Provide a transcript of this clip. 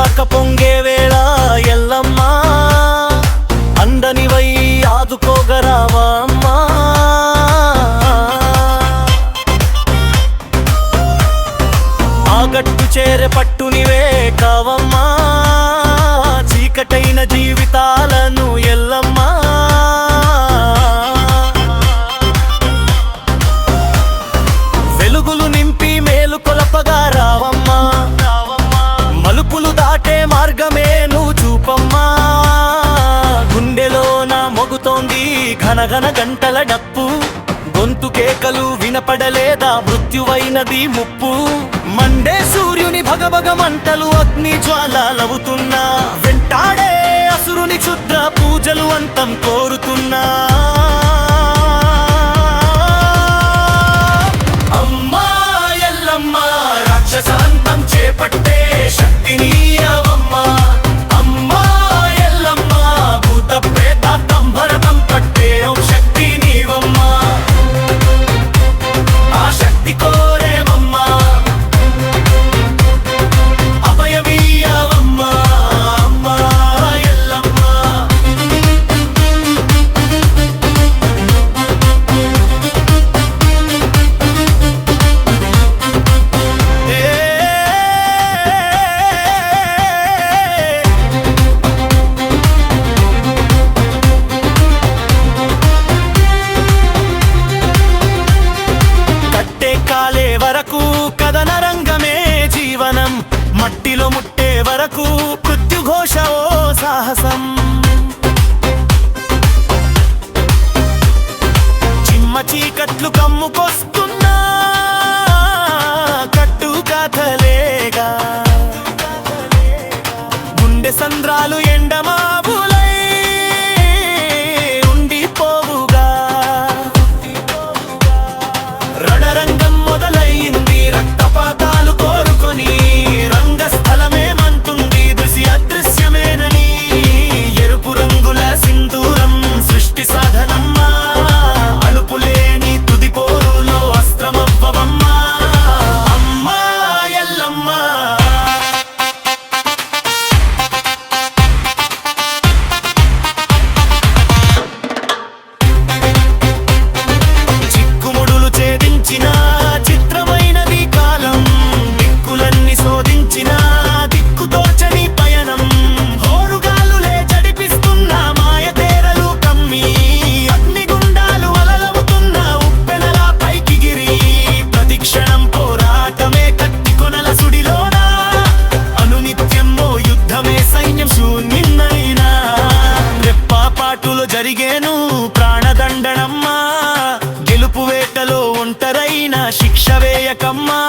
దాక పొంగే వేళ ఎల్లమ్మ అందనివై ఆదుకోగరావా అమ్మా ఆగట్టు చేరే పట్టునివే కావమ్మా చీకటైన జీవితాలను ఎల్లమ్మ వెలుగులు నింపి మేలు కొలపగా రావమ్మా మలుపులు దాటే మార్గమే నువ్వు చూపమ్మా గుండెలోన మొగుతోంది ఘనఘన గంటల డప్పు గొంతు కేకలు వినపడలేదా మృత్యువైనది ముప్పు మండే సూర్యుని భగభగ మంటలు అగ్ని జ్వాలవుతున్నా వెంటాడే అసురుని క్షుద్ర పూజలు అంతం కోరుతున్నా అమ్మా ఎల్లమ్మ రాక్షసాంతం చేపట్టే శక్తిని అవమ్మా అమ్మా ఎల్లమ్మ భూత ప్రేత తంభరతం పట్టే శక్తి నీవమ్మా ఆ శక్తి కోరేమమ్మా అభయమీయవమ్మా అమ్మా ఎల్లమ్మ కాలే వరకు కథన రంగమే జీవనం మట్టిలో ముట్టే వరకు మృత్యుఘోష ఓ సాహసం చిమ్మ చీకట్లు కమ్ముకొస్తున్నా కట్టు కథలేగా గుండె సంద్రాలు ఎండమాబులై ఉండిపోవుగా రణరంగం మొదలయ్యింది రక్తపాతాలు కోరుకొని రంగస్థలమేమంటుంది దృశ్య అదృశ్యమేనని ఎరుపు రంగుల సింధూరం సృష్టి సాధనమ్మా అలుపులేని తుది పోరులో అస్త్రమవ్వవమ్మా అమ్మా ఎల్లమ్మ చిక్కుముడులు ఛేదించిన చిత్రమైనది కాలం దిక్కులన్నీ శోధించిన దిక్కుతోచని పయనం హోరుగాలులే జడిపిస్తున్న మాయతేరలు కమ్మి అగ్నిగుండాలు అలలవుతున్న ఉప్పెనలా పైకి గిరి ప్రతిక్షణం పోరాటమే కత్తి కొనల సుడిలోన అనునిత్యమో యుద్ధమే సైన్యం శూన్యమైనా రెప్పాపాటులో జరిగేను ప్రాణదండనమ్మా గెలుపు వేటలో ఒంటరైన శిక్ష వేయకమ్మా